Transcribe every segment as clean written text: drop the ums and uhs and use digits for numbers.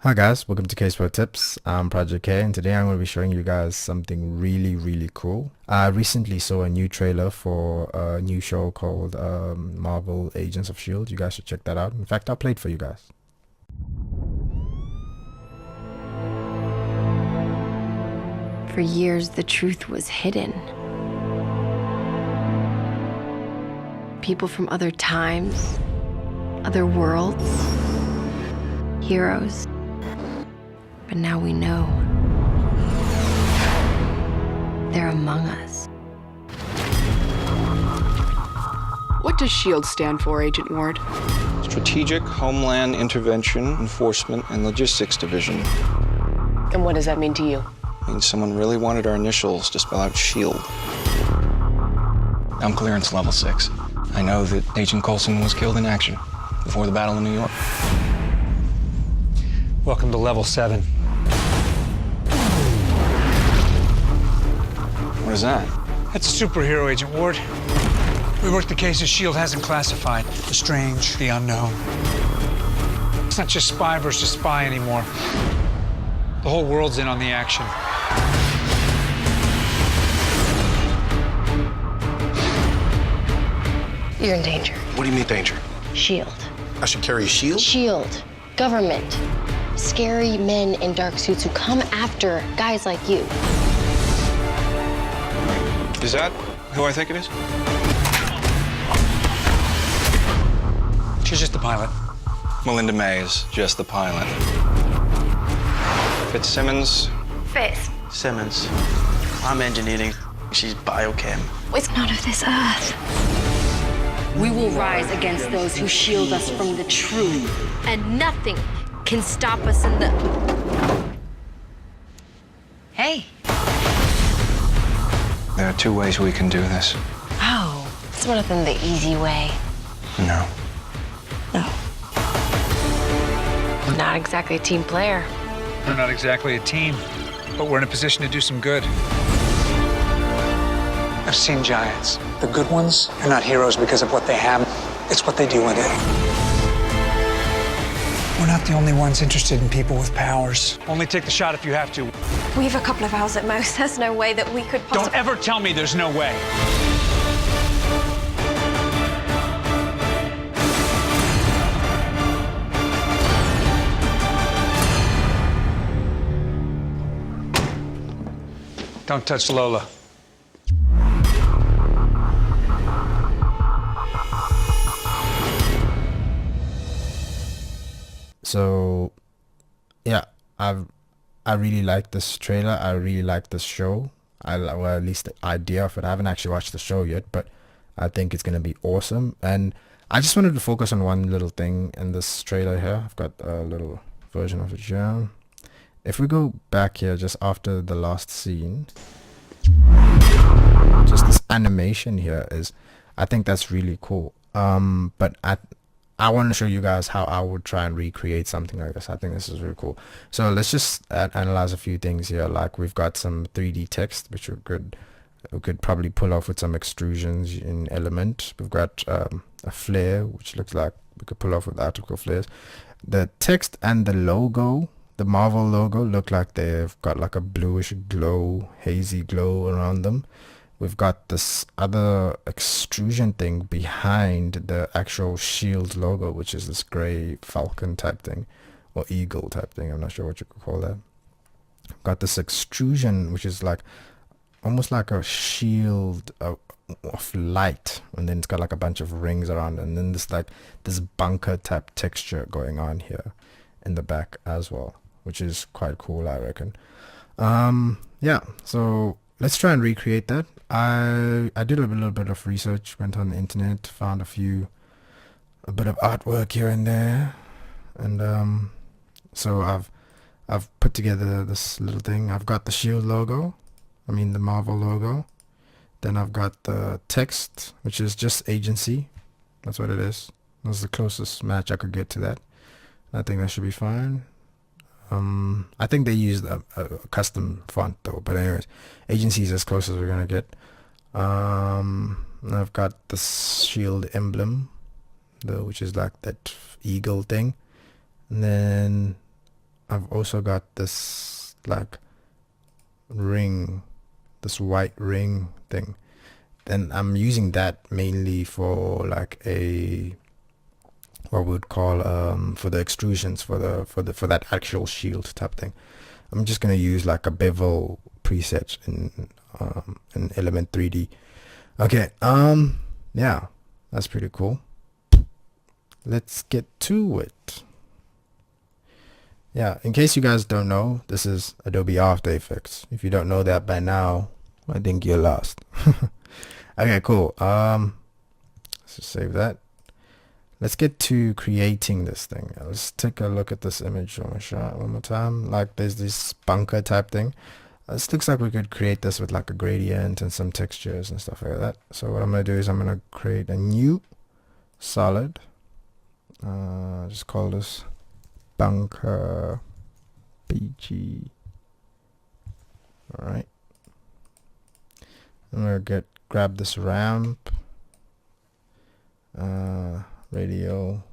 Hi guys, welcome to Case Pro Tips. I'm Project K and today I'm going to be showing you guys something really cool. I recently saw a new trailer for a new show called Marvel Agents of S.H.I.E.L.D. You guys should check that out. In fact, I'll play it for you guys. For years, the truth was hidden. People from other times, other worlds, heroes. But now we know. They're among us. What does S.H.I.E.L.D. stand for, Agent Ward? Strategic Homeland Intervention, Enforcement, and Logistics Division. And what does that mean to you? Means someone really wanted our initials to spell out S.H.I.E.L.D. I'm clearance level 6. I know that Agent Coulson was killed in action before the Battle of New York. Welcome to level 7. What is that? That's a superhero, Agent Ward. We work the cases S.H.I.E.L.D. hasn't classified. The strange, the unknown. It's not just spy versus spy anymore. The whole world's in on the action. You're in danger. What do you mean danger? S.H.I.E.L.D. I should carry a shield? S.H.I.E.L.D. Government. Scary men in dark suits who come after guys like you. Is that who I think it is? She's just the pilot. Melinda May is just the pilot. Fitzsimmons. Fitz. Simmons. I'm engineering. She's biochem. It's not of this earth. We will rise against those who shield us from the truth. And nothing can stop us in the... Hey. There are two ways we can do this. Oh, it's one of them the easy way. No. No. Not exactly a team player. We're not exactly a team, but we're in a position to do some good. I've seen giants. The good ones are not heroes because of what they have. It's what they do with it. We're not the only ones interested in people with powers. Only take the shot if you have to. We've a couple of hours at most. There's no way that we could possibly... Don't ever tell me there's no way. Don't touch Lola. So, yeah, I really like this trailer. I really like this show. Well, at least the idea of it. I haven't actually watched the show yet, but I think it's going to be awesome. And I just wanted to focus on one little thing in this trailer here. I've got a little version of it here. If we go back here just after the last scene, just this animation here is, I think that's really cool. But I want to show you guys how I would try and recreate something like this. I think this is really cool. So let's just analyze a few things here. Like we've got some 3D text, which we could probably pull off with some extrusions in Element. We've got a flare, which looks like we could pull off with article flares. The text and the logo, the Marvel logo, look like they've got like a bluish glow, hazy glow around them. We've got this other extrusion thing behind the actual S.H.I.E.L.D. logo, which is this gray falcon type thing, or eagle type thing. I'm not sure what you could call that. We've got this extrusion, which is like almost like a shield of light, and then it's got like a bunch of rings around, and then this bunker type texture going on here in the back as well, which is quite cool, I reckon. Yeah, so let's try and recreate that. I did a little bit of research, went on the internet, found a bit of artwork here and there, and so I've put together this little thing. I've got the S.H.I.E.L.D. logo, the Marvel logo. Then I've got the text, which is just agency. That's what it is. That's the closest match I could get to that. I think that should be fine. I think they used a custom font though, but anyways, agency is as close as we're gonna get. I've got the S.H.I.E.L.D. emblem, which is like that eagle thing, and then I've also got this like ring, this white ring thing. Then I'm using that mainly for like a what we would call for the extrusions for that actual shield type thing. I'm just gonna use like a bevel preset in Element 3D. Okay, yeah, that's pretty cool. Let's get to it. Yeah, in case you guys don't know, this is Adobe After Effects. If you don't know that by now, I think you're lost. Okay, cool. Let's just save that. Let's get to creating this thing. Let's take a look at this image one more time. Like there's this bunker type thing. This looks like we could create this with like a gradient and some textures and stuff like that. So what I'm going to do is I'm going to create a new solid. Just call this bunker BG. Alright. I'm going to grab this ramp. Radial.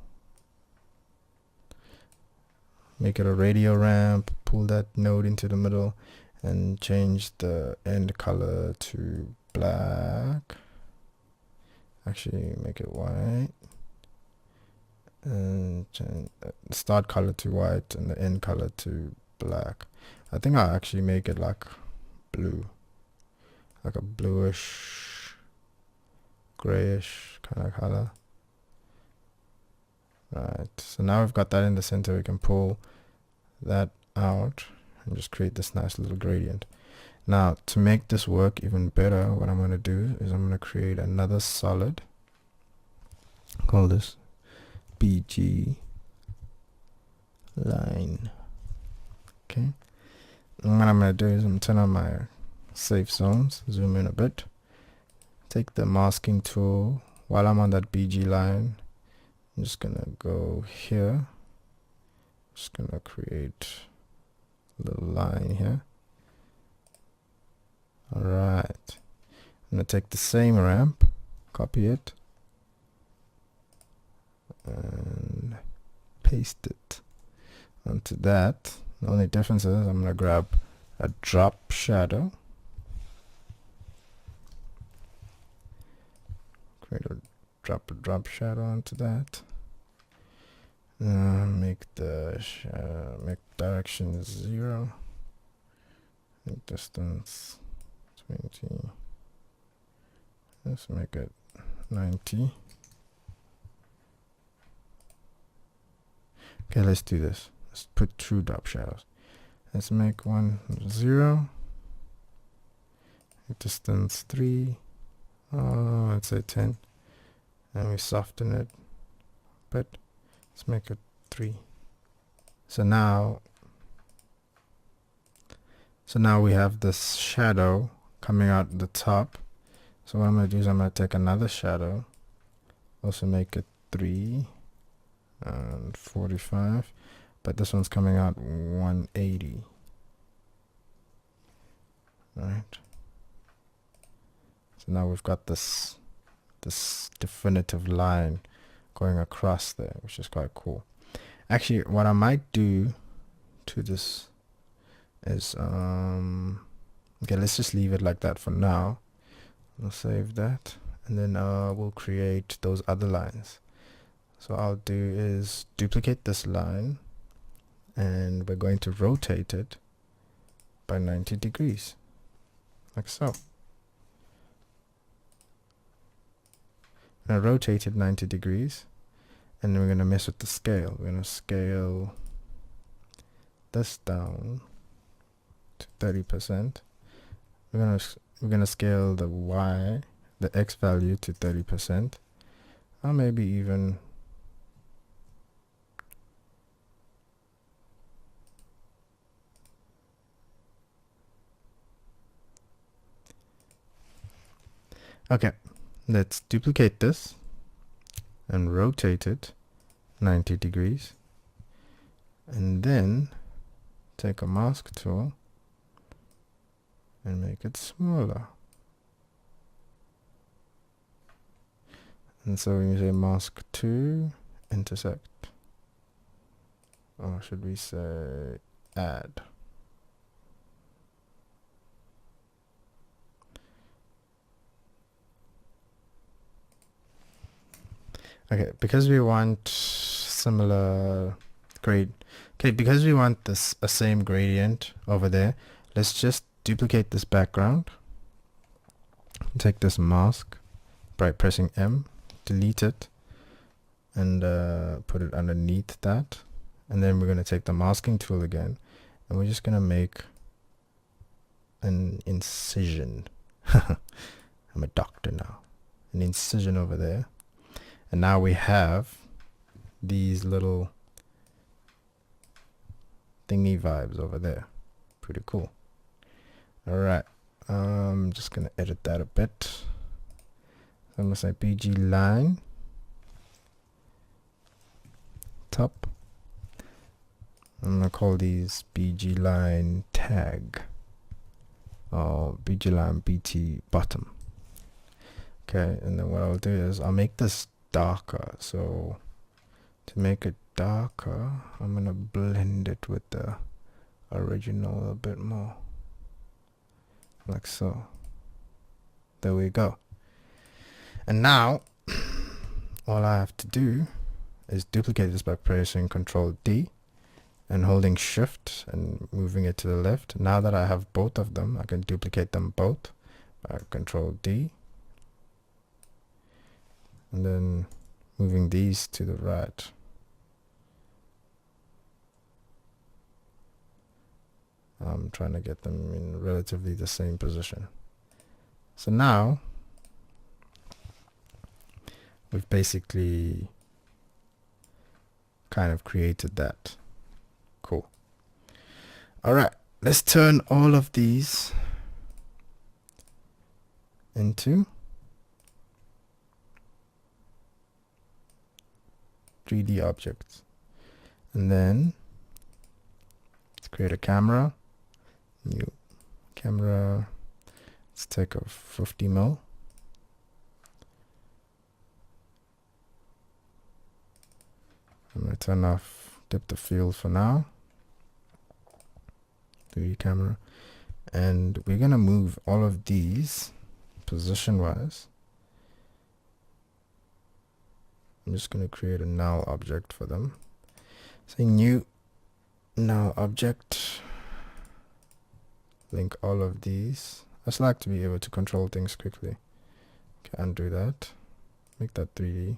Make it a radial ramp. Pull that node into the middle and change the end color to black. Actually, make it white. And change the start color to white and the end color to black. I think I'll actually make it like blue, like a bluish, grayish kind of color. Right, so now we've got that in the center. We can pull that out and just create this nice little gradient. Now to make this work even better, what I'm going to do is I'm going to create another solid. Call this BG line. Okay, and what I'm going to do is I'm going to turn on my safe zones, zoom in a bit, take the masking tool. While I'm on that BG line, I'm just going to go here, just going to create a little line here. Alright, I'm going to take the same ramp, copy it, and paste it onto that. The only difference is I'm going to grab a drop shadow, create a drop shadow onto that. Make the make direction 0, make distance 20. Let's make it 90. Okay, let's do this. Let's put true drop shadows. Let's make one 0. Distance 3. Oh, let's say 10. And we soften it. But let's make it 3. So now we have this shadow coming out the top. So what I'm going to do is I'm going to take another shadow, also make it 3 and 45, but this one's coming out 180. Right. So now we've got this definitive line going across there, which is quite cool. Actually, what I might do to this is okay, let's just leave it like that for now. We'll save that, and then we'll create those other lines. So I'll do is duplicate this line, and we're going to rotate it by 90 degrees, like so. I'm going to rotate it 90 degrees, and then we're going to mess with the scale. We're going to scale this down to 30%. We're going to scale the X value to 30%, or maybe even okay. Let's duplicate this and rotate it 90 degrees, and then take a mask tool and make it smaller. And so when you say mask 2, intersect, or should we say add? Okay, because we want similar grade. Okay, because we want this a same gradient over there, let's just duplicate this background. Take this mask by pressing M, delete it, and put it underneath that. And then we're going to take the masking tool again, and we're just going to make an incision. I'm a doctor now. An incision over there. And now we have these little thingy vibes over there. Pretty cool. Alright. I'm just going to edit that a bit. So I'm going to say BG line. Top. I'm going to call these BG line tag. Or BG line BT bottom. Okay, and then what I'll do is I'll make this darker. So to make it darker, I'm gonna blend it with the original a bit more, like so. There we go. And now all I have to do is duplicate this by pressing Ctrl D and holding Shift and moving it to the left. Now that I have both of them, I can duplicate them both by Ctrl D and then moving these to the right. I'm trying to get them in relatively the same position. So now we've basically kind of created that. Cool. Alright, let's turn all of these into 3D objects. And then let's create a camera. New camera. Let's take a 50mm. I'm going to turn off depth of field for now. 3D camera. And we're going to move all of these position wise. I'm just going to create a null object for them. Say new null object. Link all of these. I just like to be able to control things quickly. Okay, undo that. Make that 3D.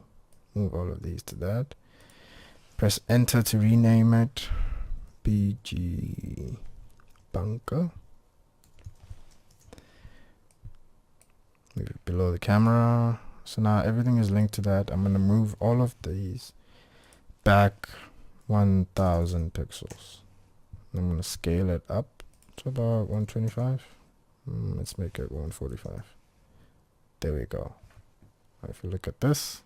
Move all of these to that. Press enter to rename it. BG bunker. Move it below the camera. So now everything is linked to that. I'm going to move all of these back 1000 pixels. I'm going to scale it up to about 125. Let's make it 145. There we go. If you look at this,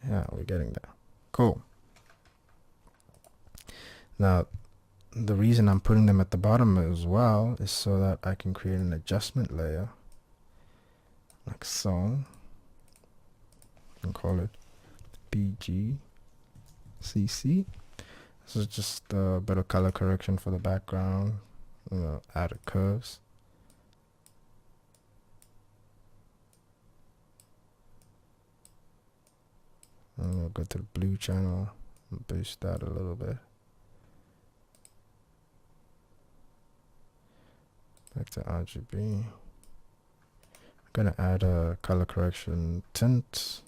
yeah, we're getting there. Cool. Now, the reason I'm putting them at the bottom as well is so that I can create an adjustment layer, like so. And call it BGCC. This is just a bit of color correction for the background. Added curves. And we'll go to the blue channel and boost that a little bit. Back to RGB. I'm gonna add a color correction tint.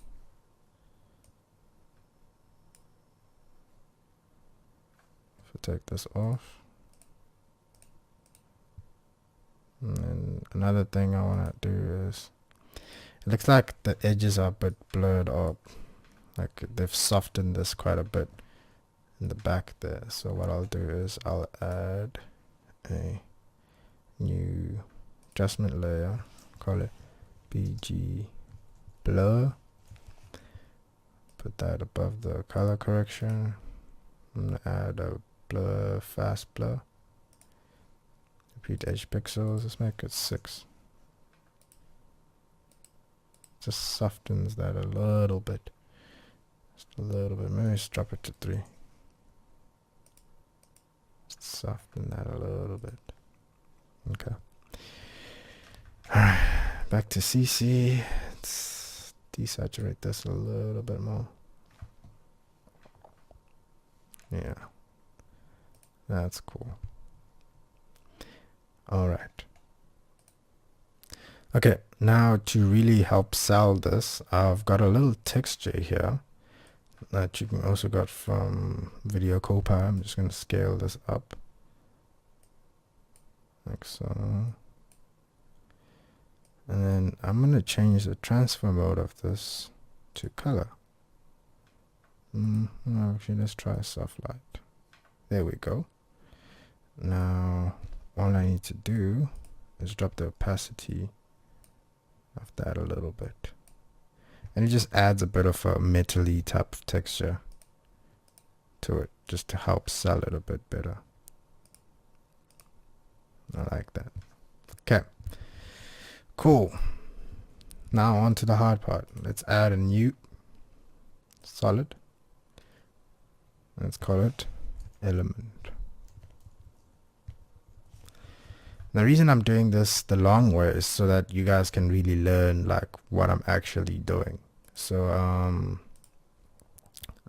If I take this off. And then another thing I want to do is, it looks like the edges are a bit blurred up. Like they've softened this quite a bit in the back there. So what I'll do is I'll add a new adjustment layer. Call it BG blur. Put that above the color correction. I'm going to add a blur, fast blur. Repeat edge pixels. Let's make it 6. Just softens that a little bit. Just a little bit. Maybe let's drop it to 3. just soften that a little bit. Okay. Alright, back to CC. Let's desaturate this a little bit more. Yeah, that's cool. Alright. Okay, now to really help sell this, I've got a little texture here that you can also got from Video Copilot. I'm just going to scale this up like so, and then I'm going to change the transfer mode of this to color. Actually, let's try soft light. There we go. Now all I need to do is drop the opacity of that a little bit, and it just adds a bit of a metal-y type of texture to it, just to help sell it a bit better. I like that. Okay, cool. Now on to the hard part. Let's add a new solid. Let's call it element. The reason I'm doing this the long way is so that you guys can really learn like what I'm actually doing. So I'm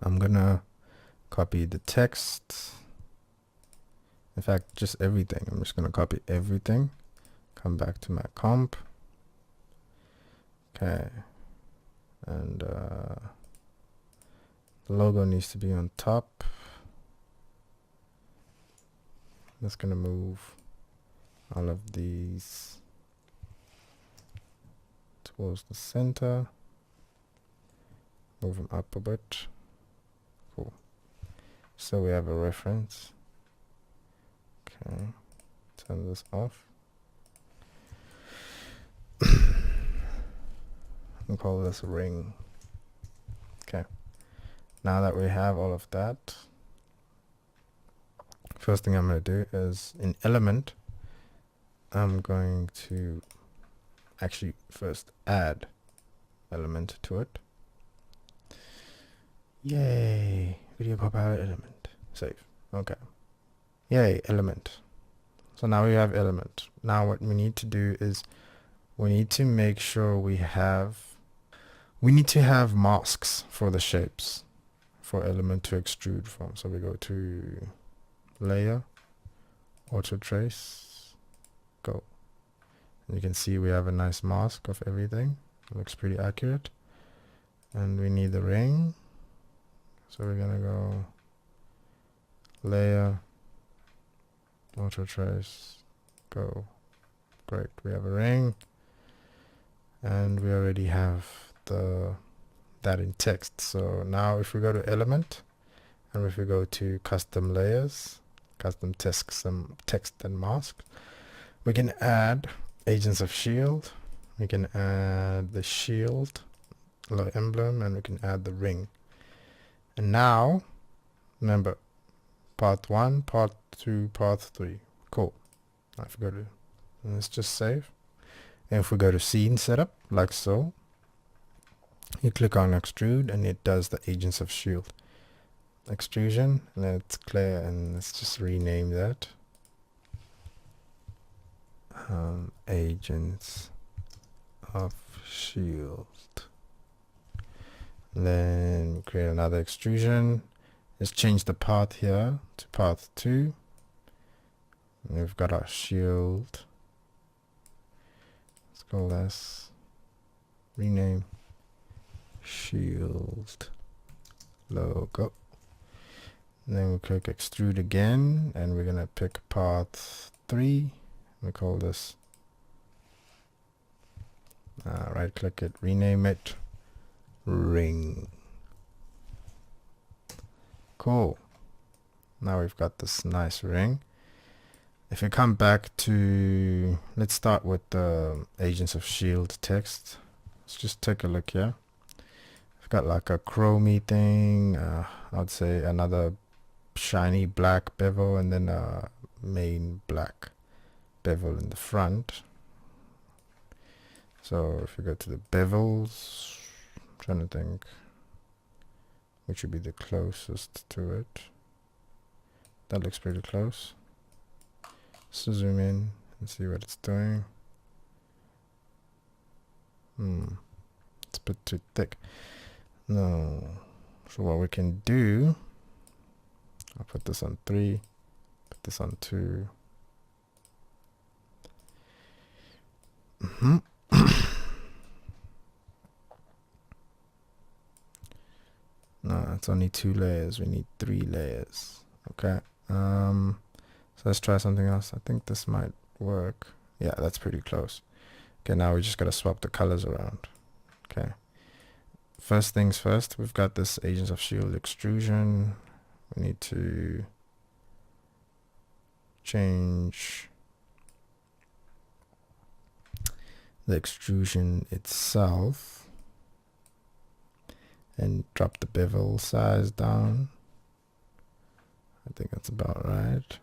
gonna copy the text. In fact, just everything. I'm just gonna copy everything. Come back to my comp. Okay, and the logo needs to be on top. I'm just gonna move all of these towards the center, move them up a bit. Cool. So we have a reference. Okay, turn this off. We'll call this ring. Okay, now that we have all of that, first thing I'm going to do is in element, I'm going to actually first add element to it. Yay, Video Copilot element. Save. Okay. Yay, element. So now we have element. Now what we need to do is we need to make sure we need to have masks for the shapes for element to extrude from. So we go to layer, auto trace, go. And you can see we have a nice mask of everything. It looks pretty accurate. And we need the ring. So we're gonna go layer, auto trace, go. Great, we have a ring, and we already have that in text. So now if we go to element, and if we go to custom layers, custom text and mask, we can add agents of S.H.I.E.L.D. We can add the S.H.I.E.L.D. emblem, and we can add the ring. And now remember, part 1, part 2, part 3. Cool. Now if we go to, let's just save. And if we go to scene setup, like so, you click on extrude, and it does the agents of S.H.I.E.L.D. extrusion. Let's clear, and let's just rename that agents of S.H.I.E.L.D. Then create another extrusion. Let's change the path here to path 2. And we've got our S.H.I.E.L.D. Let's call this, rename S.H.I.E.L.D. logo. And then we click extrude again, and we're gonna pick path 3. We call this, right click it, rename it ring. Cool. Now we've got this nice ring. If you come back to, let's start with the agents of S.H.I.E.L.D. text. Let's just take a look here. I've got like a chromey thing, I'd say another shiny black bevel, and then a main black bevel in the front. So if you go to the bevels, I'm trying to think which would be the closest to it. That looks pretty close. So zoom in and see what it's doing. It's a bit too thick. No. So what we can do, I'll put this on 3, put this on 2. No, it's only 2 layers. We need 3 layers. Okay. So let's try something else. I think this might work. Yeah, that's pretty close. Okay, now we just gotta swap the colors around. Okay. First things first, we've got this Agents of S.H.I.E.L.D. extrusion. We need to change the extrusion itself and drop the bevel size down. I think that's about right.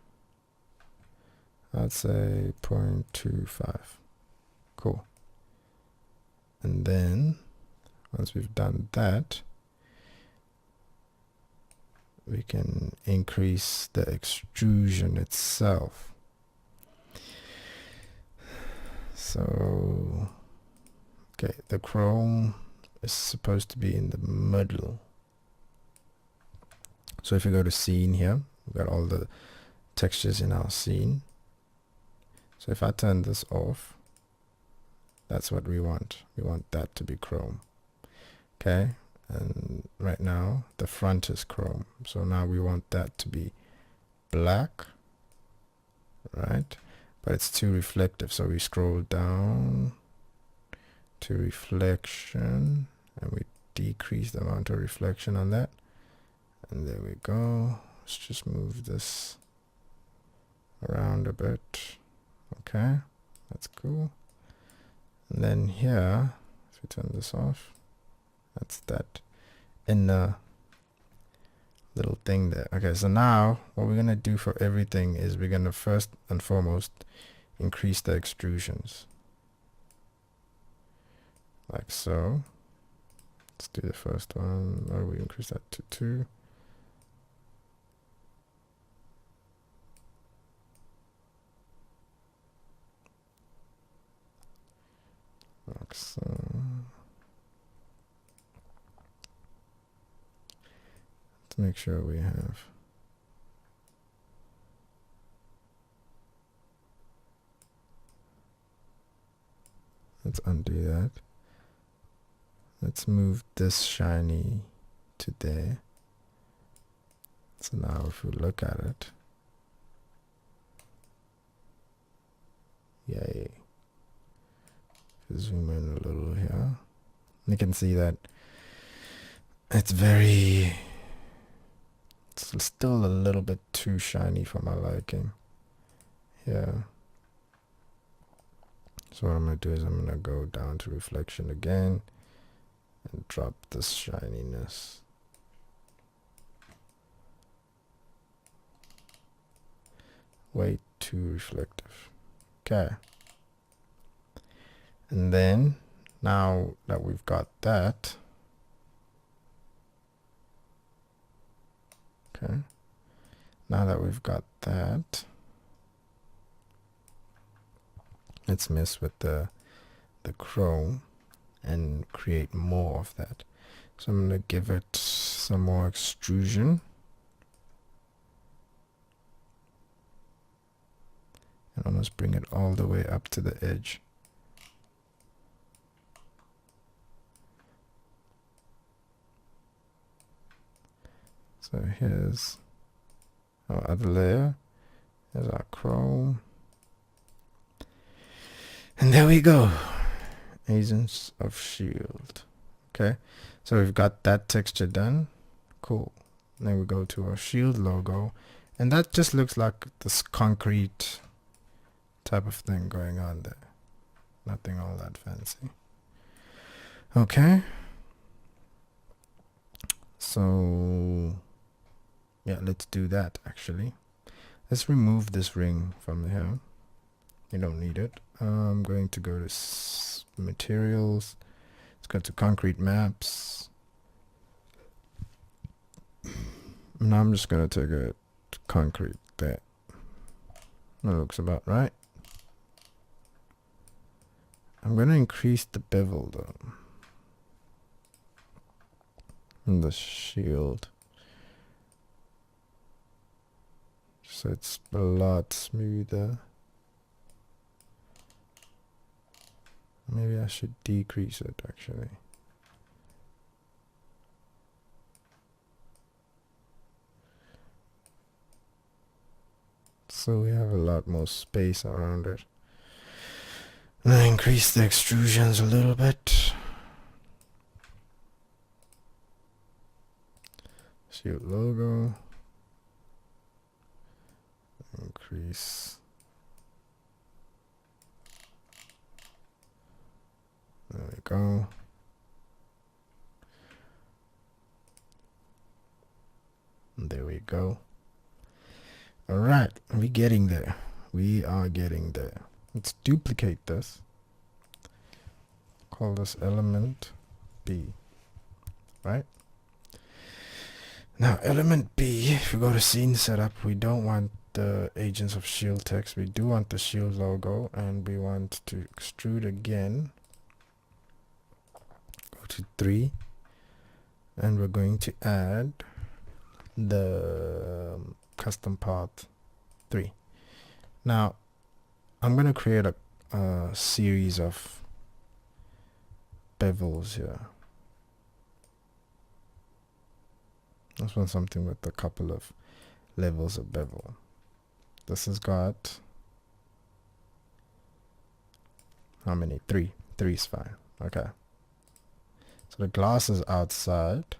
I'd say 0.25. Cool. And then once we've done that, we can increase the extrusion itself. So, okay, the chrome is supposed to be in the middle. So if you go to scene here, we've got all the textures in our scene. So if I turn this off, that's what we want. We want that to be chrome. Okay, and right now the front is chrome. So now we want that to be black, right? But it's too reflective. So we scroll down to reflection and we decrease the amount of reflection on that. And there we go. Let's just move this around a bit. Okay, that's cool. And then here, if we turn this off, that's that inner little thing there. Okay, so now what we're gonna do for everything is we're gonna first and foremost increase the extrusions. Like so. Let's do the first one. Or we increase that to 2. Like so. Let's make sure we have let's undo that. Let's move this shiny to there. So now if we look at it, yay. Zoom in a little here. You can see that it's still a little bit too shiny for my liking. Yeah. So what I'm going to do is I'm going to go down to reflection again and drop this shininess. Way too reflective. Okay. And then now that we've got that, okay, now that we've got that, let's mess with the chrome and create more of that. So I'm going to give it some more extrusion and almost bring it all the way up to the edge. So here's our other layer. Here's our chrome. And there we go. Agents of S.H.I.E.L.D. Okay. So we've got that texture done. Cool. Then we go to our S.H.I.E.L.D. logo. And that just looks like this concrete type of thing going on there. Nothing all that fancy. Okay. So yeah, let's do that actually. Let's remove this ring from here. You don't need it. I'm going to go to materials. Let's go to concrete maps. Now I'm just going to take it to concrete there. That looks about right. I'm going to increase the bevel though. And the shield. So it's a lot smoother. Maybe I should decrease it actually. So we have a lot more space around it. And I increase the extrusions a little bit. S.H.I.E.L.D logo. Increase. There we go. And there we go. All right, we're getting there. We are getting there. Let's duplicate this. Call this element B. Right? Now, element B, if we go to scene setup, we don't want the Agents of S.H.I.E.L.D text. We do want the S.H.I.E.L.D logo, and we want to extrude again. Go to 3, and we're going to add the custom part 3. Now, I'm going to create a series of bevels here. I just want something with a couple of levels of bevel. This has got how many? 3. 3 is fine. Okay. So the glass is outside,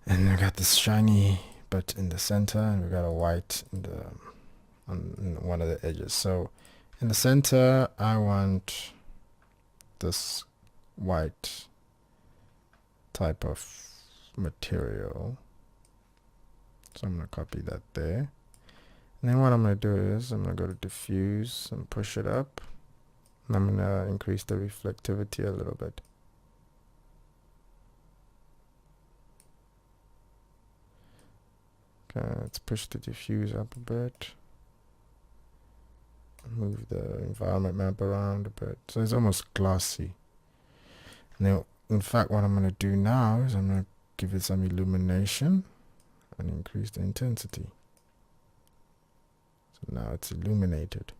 and we got this shiny bit in the center, and we got a white in the on one of the edges. So in the center, I want this white type of material. So I'm going to copy that there. And then what I'm going to do is I'm going to go to diffuse and push it up. And I'm going to increase the reflectivity a little bit. Okay, let's push the diffuse up a bit. Move the environment map around a bit. So it's almost glossy. Now, in fact, what I'm going to do now is I'm going to give it some illumination and increase the intensity. So now it's illuminated.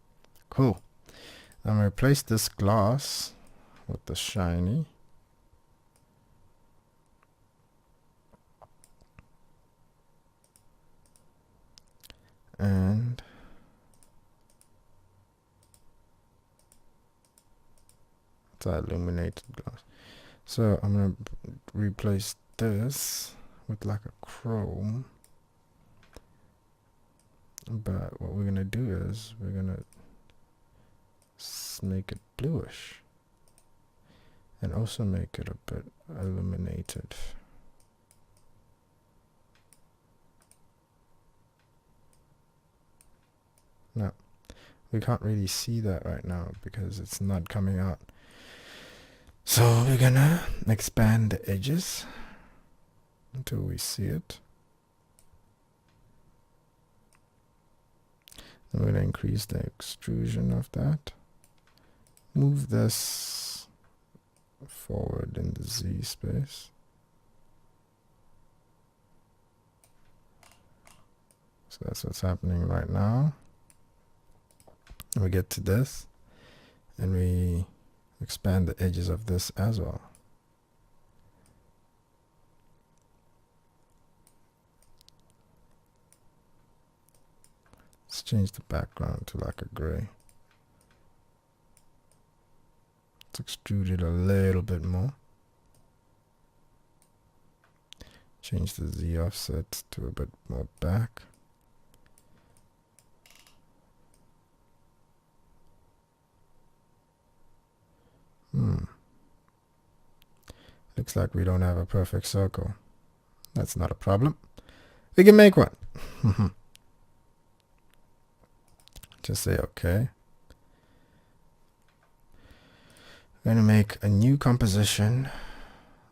Cool. I'm going to replace this glass with the shiny. And it's an illuminated glass. So I'm going to replace this with like a chrome. But what we're going to do is we're going to make it bluish. And also make it a bit illuminated. Now, we can't really see that right now because it's not coming out. So we're gonna expand the edges until we see it. Then we're gonna increase the extrusion of that. Move this forward in the Z space. So that's what's happening right now. We get to this and we expand the edges of this as well. Let's change the background to like a gray. Let's extrude it a little bit more. Change the Z offset to a bit more back. Looks like we don't have a perfect circle. That's not a problem. We can make one. Just say okay. We're going to make a new composition,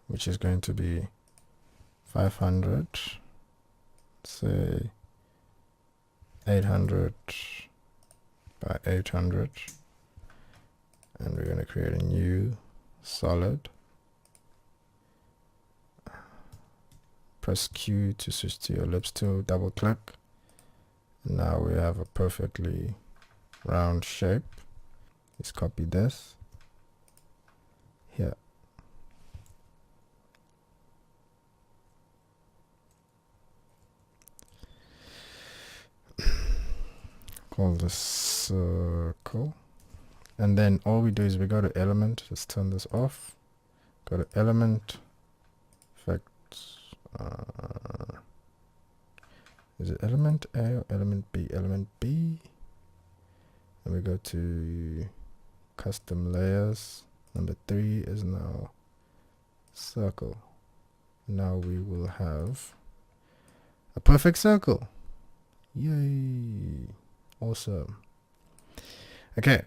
which is going to be 500. Say 800 by 800, and we're going to create a new solid. Press Q to switch to your ellipse tool, double click, and now we have a perfectly round shape. Let's copy this here. Call this circle, and then all we do is we go to element. Let's turn this off. Go to element, effects. Is it element A or element B? Element B. And we go to custom layers. Number 3 is now circle. Now we will have a perfect circle. Yay! Awesome. Okay,